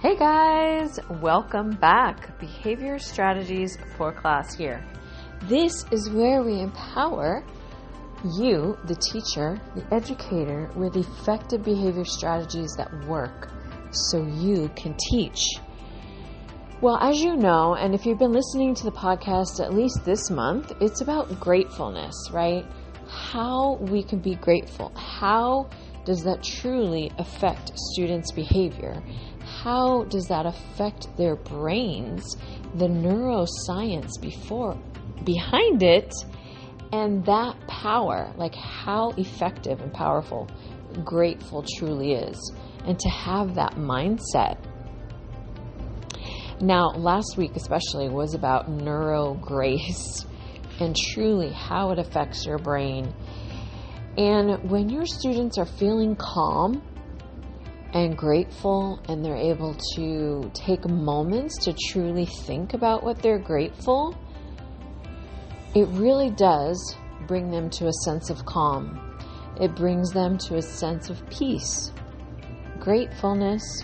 Hey guys, welcome back. Behavior Strategies for Class here. This is where we empower you, the teacher, the educator, with effective behavior strategies that work so you can teach. Well, as you know, and if you've been listening to the podcast at least this month, it's about gratefulness, right? How we can be grateful. How does that truly affect students' behavior? How does that affect their brains, the neuroscience behind it, and that power, like how effective and powerful grateful truly is, and to have that mindset. Now, last week especially was about neurograce and truly how it affects your brain. And when your students are feeling calm and grateful, and they're able to take moments to truly think about what they're grateful, it really does bring them to a sense of calm. It brings them to a sense of peace. Gratefulness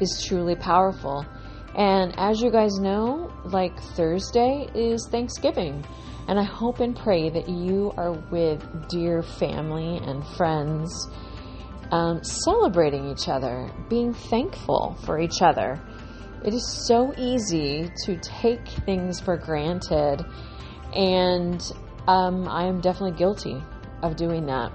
is truly powerful. And as you guys know, like Thursday is Thanksgiving. And I hope and pray that you are with dear family and friends, celebrating each other, being thankful for each other. It is so easy to take things for granted, and I am definitely guilty of doing that.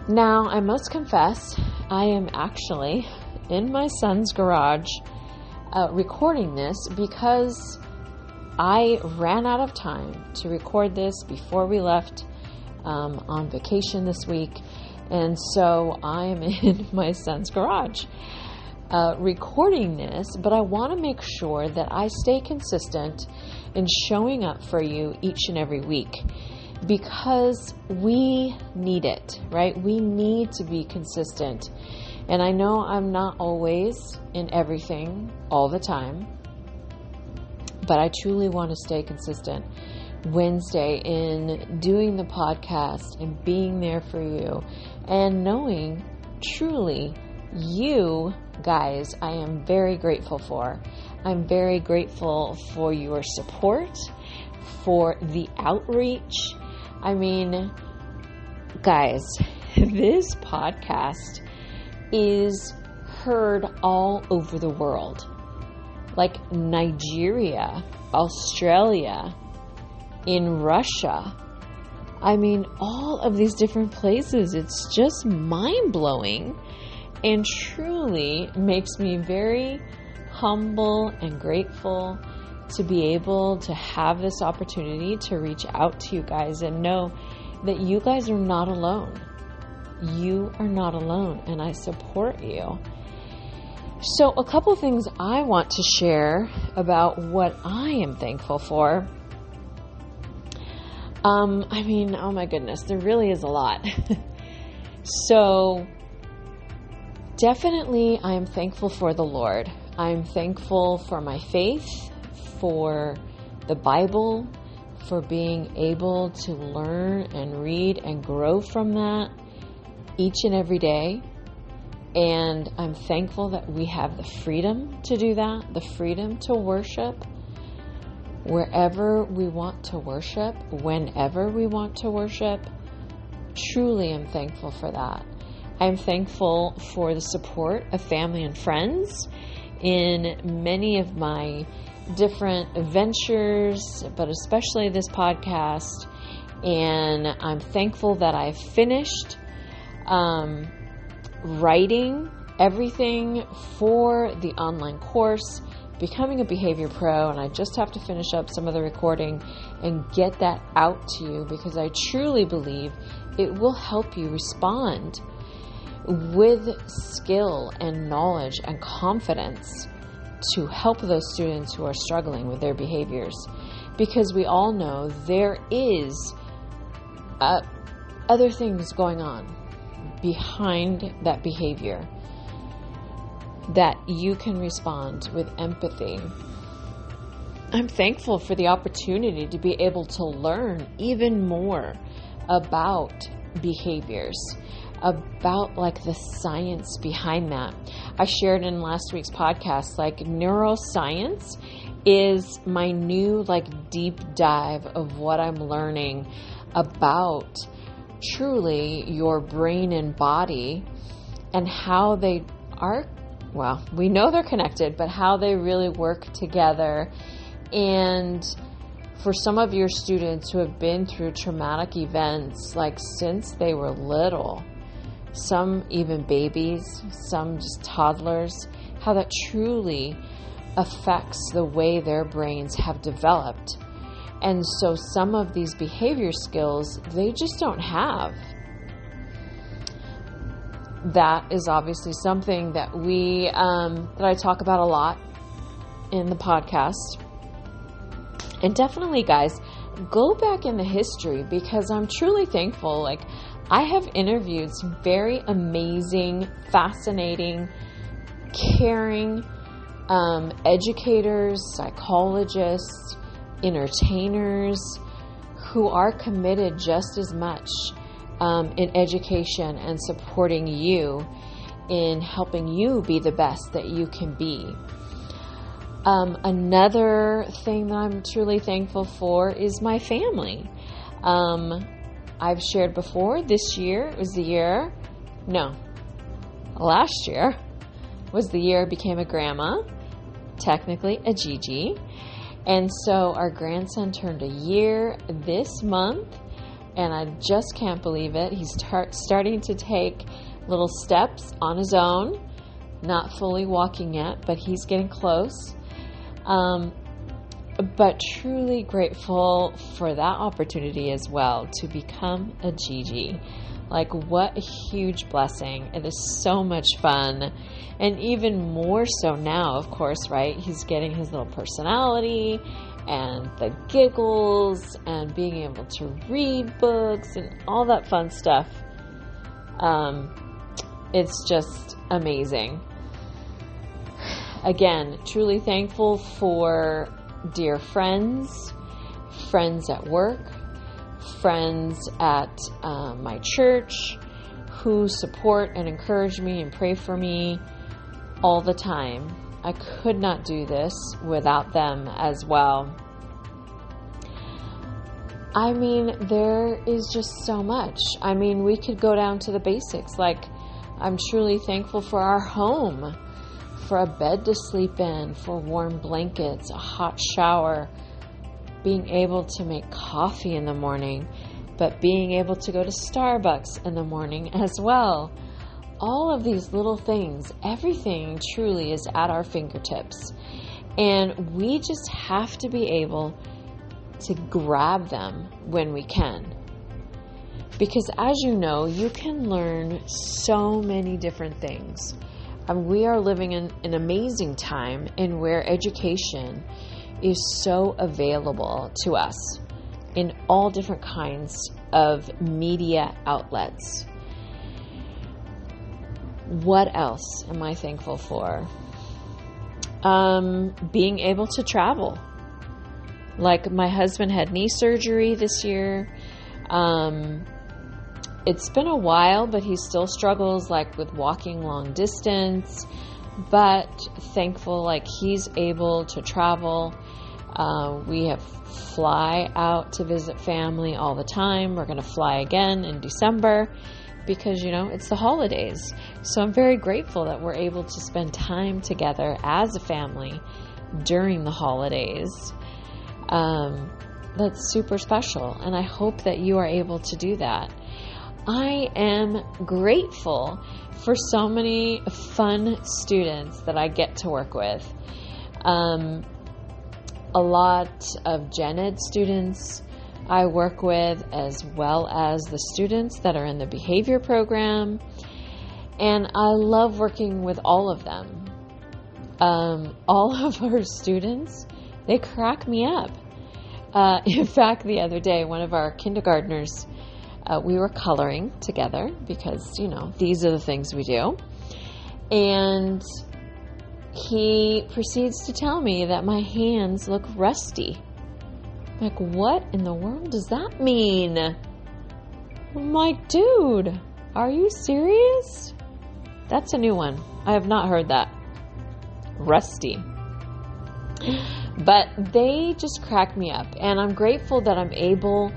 Now, I must confess, I am actually in my son's garage recording this because I ran out of time to record this before we left on vacation this week. And so I am in my son's garage recording this, but I want to make sure that I stay consistent in showing up for you each and every week, because we need it, right? We need to be consistent. And I know I'm not always in everything all the time, but I truly want to stay consistent. Wednesday in doing the podcast and being there for you and knowing truly you guys, I am very grateful for. I'm very grateful for your support, for the outreach. I mean, guys, this podcast is heard all over the world, like Nigeria, Australia, in Russia. I mean, all of these different places. It's just mind-blowing and truly makes me very humble and grateful to be able to have this opportunity to reach out to you guys and know that you guys are not alone. You are not alone, and I support you. So a couple things I want to share about what I am thankful for. I mean, oh my goodness, there really is a lot. So definitely I am thankful for the Lord. I'm thankful for my faith, for the Bible, for being able to learn and read and grow from that each and every day. And I'm thankful that we have the freedom to do that, the freedom to worship wherever we want to worship, whenever we want to worship. Truly, I'm thankful for that. I'm thankful for the support of family and friends in many of my different ventures, but especially this podcast. And I'm thankful that I've finished writing everything for the online course, Becoming a Behavior Pro, and I just have to finish up some of the recording and get that out to you, because I truly believe it will help you respond with skill and knowledge and confidence to help those students who are struggling with their behaviors. Because we all know there is other things going on behind that behavior, that you can respond with empathy. I'm thankful for the opportunity to be able to learn even more about behaviors. about like the science behind that. I shared in last week's podcast, like neuroscience is my new like deep dive of what I'm learning about truly your brain and body and how they are, well, we know they're connected, but how they really work together. And for some of your students who have been through traumatic events, like since they were little, some even babies, some just toddlers, how that truly affects the way their brains have developed. And so some of these behavior skills, they just don't have. That is obviously something that that I talk about a lot in the podcast. And definitely, guys, go back in the history, because I'm truly thankful. Like, I have interviewed some very amazing, fascinating, caring educators, psychologists, entertainers who are committed just as much in education and supporting you in helping you be the best that you can be. Another thing that I'm truly thankful for is my family. I've shared before, last year was the year I became a grandma, technically a Gigi. And so our grandson turned a year this month, and I just can't believe it. He's starting to take little steps on his own, not fully walking yet, but he's getting close. But truly grateful for that opportunity as well, to become a Gigi. Like, what a huge blessing. It is so much fun. And even more so now, of course, right? He's getting his little personality and the giggles and being able to read books and all that fun stuff. It's just amazing. Again, truly thankful for dear friends at work, friends at my church who support and encourage me and pray for me all the time. I could not do this without them as well. I mean, there is just so much. I mean, we could go down to the basics. Like, I'm truly thankful for our home, for a bed to sleep in, for warm blankets, a hot shower, being able to make coffee in the morning, but being able to go to Starbucks in the morning as well. All of these little things, everything truly is at our fingertips. And we just have to be able to grab them when we can. Because as you know, you can learn so many different things. We are living in an amazing time in where education is so available to us in all different kinds of media outlets. What else am I thankful for? Being able to travel. Like, my husband had knee surgery this year. It's been a while, but he still struggles like with walking long distance, but thankful like he's able to travel. We have fly out to visit family all the time. We're going to fly again in December because, it's the holidays. So I'm very grateful that we're able to spend time together as a family during the holidays. That's super special, and I hope that you are able to do that. I am grateful for so many fun students that I get to work with. A lot of gen ed students I work with, as well as the students that are in the behavior program. And I love working with all of them. All of our students, they crack me up. In fact, the other day, one of our kindergartners, we were coloring together because, these are the things we do. And he proceeds to tell me that my hands look rusty. I'm like, what in the world does that mean? I'm like, dude, Are you serious? That's a new one. I have not heard that. Rusty. But they just crack me up, and I'm grateful that I'm able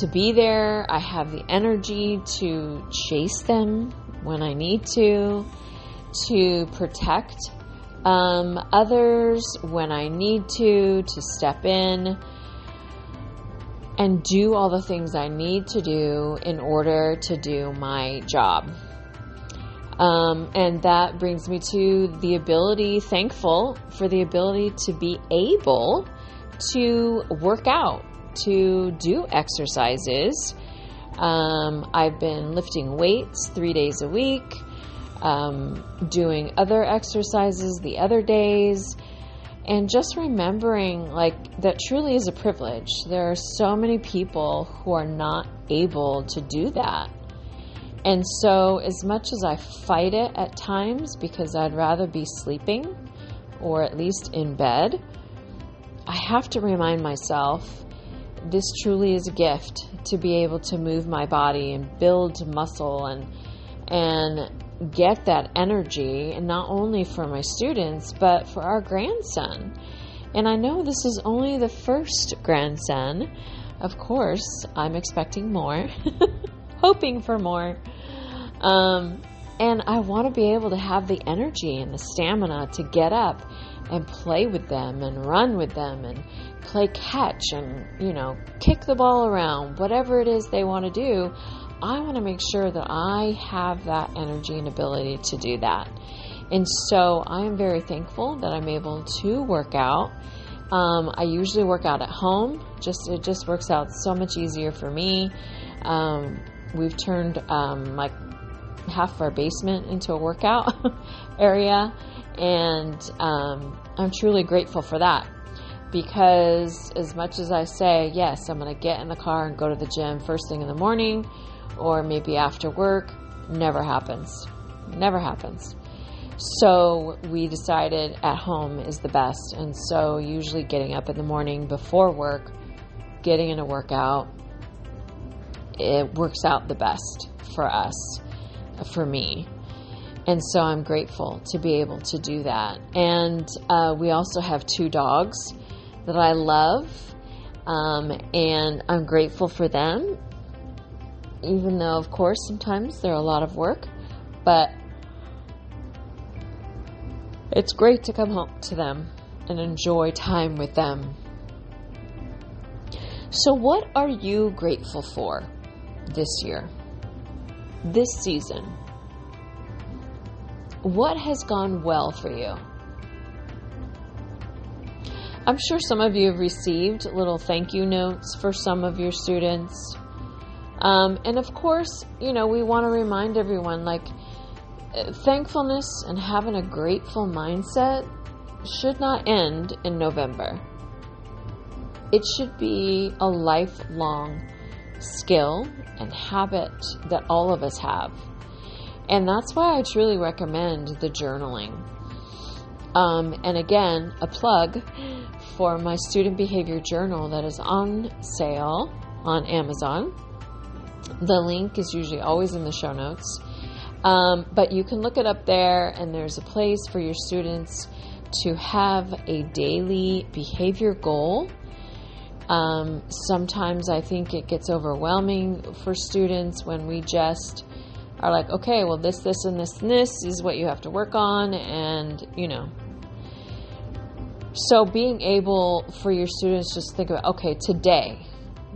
to be there. I have the energy to chase them when I need to protect others when I need to step in and do all the things I need to do in order to do my job. And that brings me to the ability, thankful for the ability to be able to work out, to do exercises. I've been lifting weights 3 days a week, doing other exercises the other days, and just remembering like that truly is a privilege. There are so many people who are not able to do that. And so as much as I fight it at times because I'd rather be sleeping or at least in bed, I have to remind myself this truly is a gift to be able to move my body and build muscle and get that energy, and not only for my students, but for our grandson. And I know this is only the first grandson. Of course, I'm expecting more, hoping for more. And I want to be able to have the energy and the stamina to get up and play with them and run with them and play catch and, kick the ball around, whatever it is they want to do. I want to make sure that I have that energy and ability to do that. And so I am very thankful that I'm able to work out. I usually work out at home. It just works out so much easier for me. We've turned like half of our basement into a workout area, and I'm truly grateful for that, because as much as I say, yes, I'm going to get in the car and go to the gym first thing in the morning or maybe after work, never happens. So we decided at home is the best. And so usually getting up in the morning before work, getting in a workout, it works out the best for us, for me. And so I'm grateful to be able to do that. And we also have 2 dogs that I love, and I'm grateful for them, even though, of course, sometimes they're a lot of work, but it's great to come home to them and enjoy time with them. So what are you grateful for this year, this season? What has gone well for you? I'm sure some of you have received little thank you notes for some of your students. And of course, we want to remind everyone, thankfulness and having a grateful mindset should not end in November. It should be a lifelong skill and habit that all of us have. And that's why I truly recommend the journaling. And again, a plug for my student behavior journal that is on sale on Amazon. The link is usually always in the show notes. But you can look it up there, and there's a place for your students to have a daily behavior goal. Sometimes I think it gets overwhelming for students when we just are like, okay, well, this, and this, and this is what you have to work on. And, so being able for your students just think about, okay, today,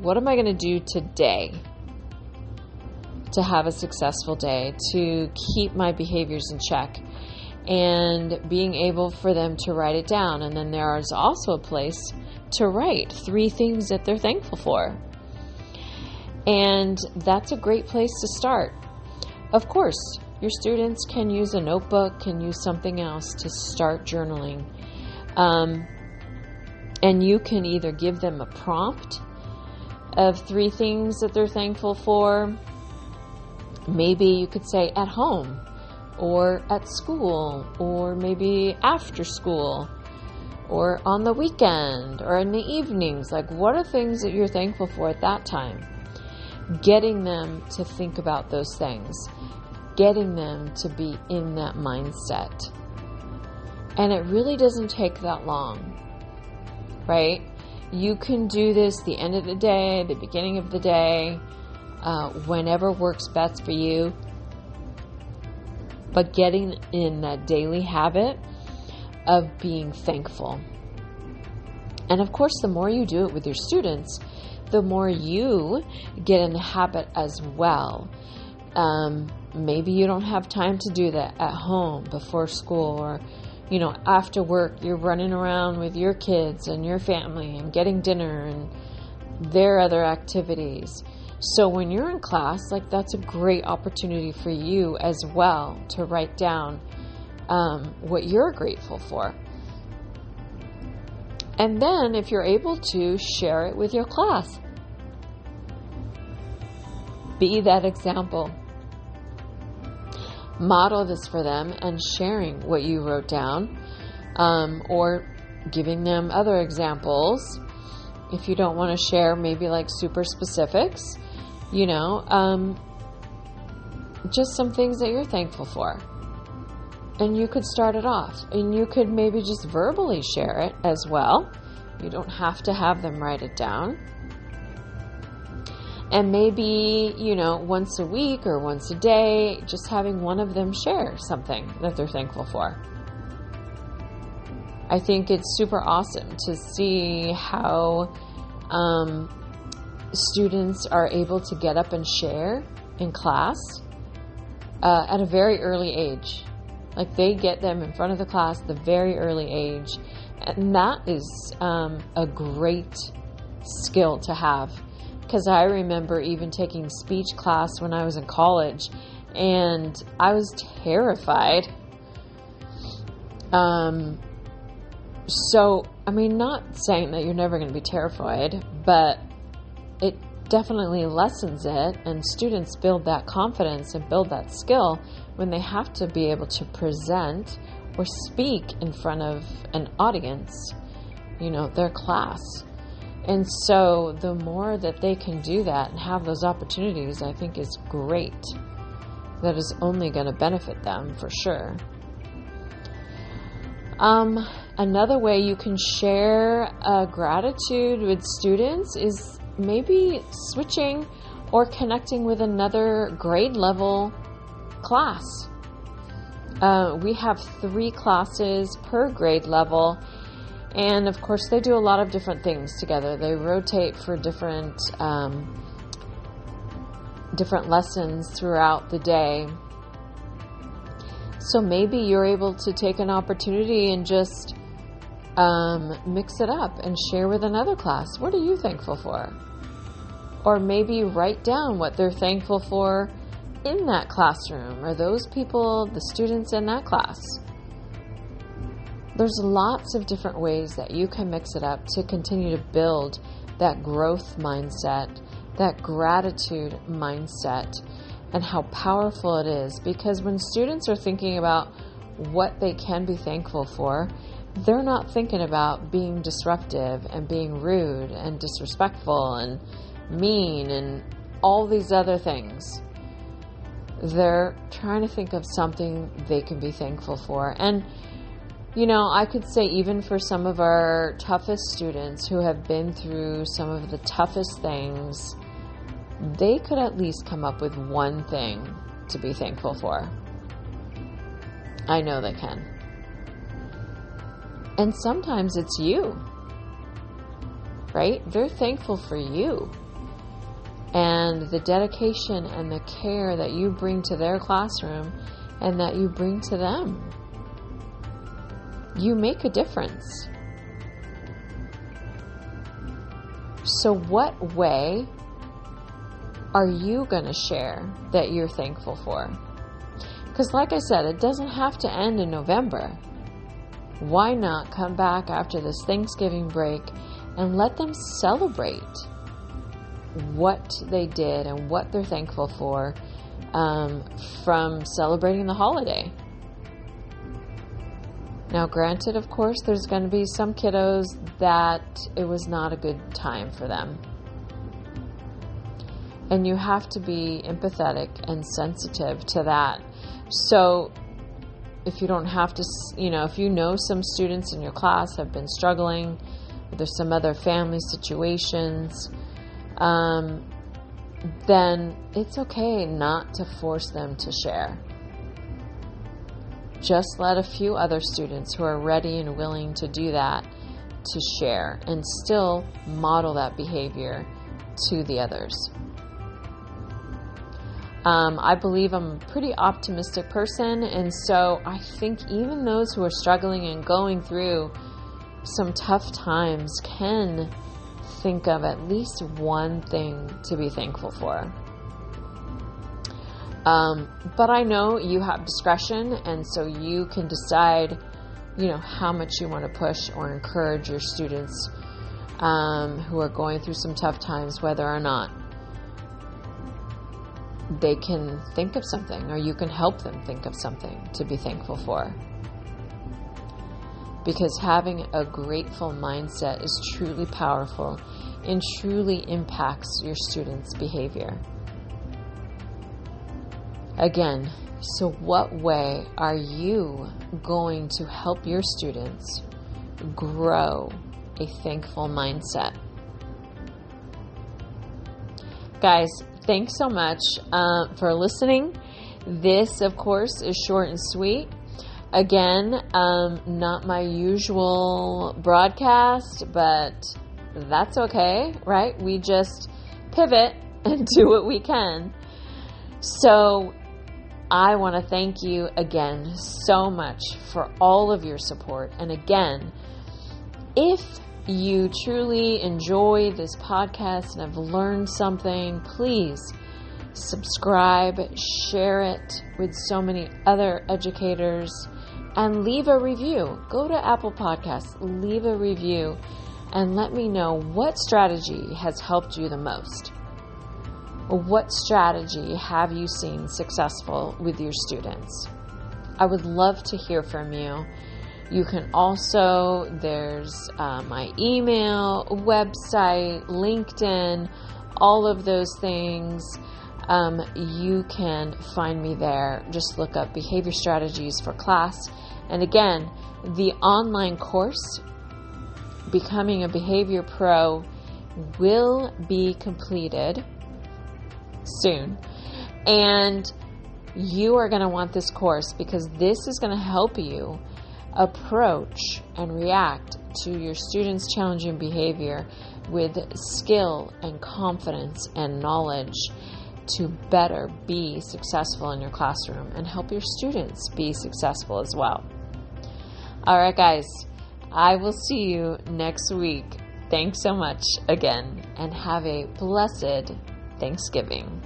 what am I going to do today to have a successful day, to keep my behaviors in check, and being able for them to write it down. And then there is also a place to write 3 things that they're thankful for. And that's a great place to start. Of course, your students can use a notebook, can use something else to start journaling. And you can either give them a prompt of 3 things that they're thankful for. Maybe you could say at home, or at school, or maybe after school, or on the weekend, or in the evenings. What are things that you're thankful for at that time? getting them to think about those things, getting them to be in that mindset. And it really doesn't take that long, right? You can do this the end of the day, the beginning of the day, whenever works best for you. But getting in that daily habit of being thankful. And of course, the more you do it with your students, the more you get in the habit as well. Maybe you don't have time to do that at home before school, or after work, you're running around with your kids and your family and getting dinner and their other activities. So when you're in class, that's a great opportunity for you as well to write down what you're grateful for. And then if you're able to, share it with your class. Be that example. Model this for them and sharing what you wrote down, or giving them other examples. If you don't want to share maybe super specifics, just some things that you're thankful for. And you could start it off, and you could maybe just verbally share it as well. You don't have to have them write it down. And maybe, once a week or once a day, just having one of them share something that they're thankful for. I think it's super awesome to see how students are able to get up and share in class at a very early age. They get them in front of the class at a very early age. And that is a great skill to have. Because I remember even taking speech class when I was in college, and I was terrified. Not saying that you're never going to be terrified, but it definitely lessens it, and students build that confidence and build that skill when they have to be able to present or speak in front of an audience, their class. And so the more that they can do that and have those opportunities, I think is great. That is only going to benefit them for sure. Another way you can share gratitude with students is maybe switching or connecting with another grade level class. We have 3 classes per grade level. And of course, they do a lot of different things together. They rotate for different lessons throughout the day. So maybe you're able to take an opportunity and just mix it up and share with another class. What are you thankful for? Or maybe write down what they're thankful for in that classroom, or those people, the students in that class. There's lots of different ways that you can mix it up to continue to build that growth mindset, that gratitude mindset, and how powerful it is. Because when students are thinking about what they can be thankful for, they're not thinking about being disruptive and being rude and disrespectful and mean and all these other things. They're trying to think of something they can be thankful for. And I could say even for some of our toughest students who have been through some of the toughest things, they could at least come up with one thing to be thankful for. I know they can. And sometimes it's you, right? They're thankful for you and the dedication and the care that you bring to their classroom and that you bring to them. You make a difference. So what way are you going to share that you're thankful for? Because like I said, it doesn't have to end in November. Why not come back after this Thanksgiving break and let them celebrate what they did and what they're thankful for from celebrating the holiday. Now, granted, of course, there's going to be some kiddos that it was not a good time for them. And you have to be empathetic and sensitive to that. So if you don't have to, if you know some students in your class have been struggling, there's some other family situations, then it's okay not to force them to share. Just let a few other students who are ready and willing to do that to share, and still model that behavior to the others. I believe I'm a pretty optimistic person, and so I think even those who are struggling and going through some tough times can think of at least one thing to be thankful for. But I know you have discretion, and so you can decide, how much you want to push or encourage your students who are going through some tough times, whether or not they can think of something, or you can help them think of something to be thankful for. Because having a grateful mindset is truly powerful and truly impacts your students' behavior. Again, so what way are you going to help your students grow a thankful mindset? Guys, thanks so much for listening. This, of course, is short and sweet. Again, not my usual broadcast, but that's okay, right? We just pivot and do what we can. So I want to thank you again so much for all of your support. And again, if you truly enjoy this podcast and have learned something, please subscribe, share it with so many other educators, and leave a review. Go to Apple Podcasts, leave a review, and let me know what strategy has helped you the most. What strategy have you seen successful with your students? I would love to hear from you. You can also, there's my email, website, LinkedIn, all of those things. You can find me there. Just look up Behavior Strategies for Class. And again, the online course, Becoming a Behavior Pro, will be completed soon. And you are going to want this course, because this is going to help you approach and react to your students' challenging behavior with skill and confidence and knowledge to better be successful in your classroom and help your students be successful as well. All right, guys, I will see you next week. Thanks so much again, and have a blessed Thanksgiving.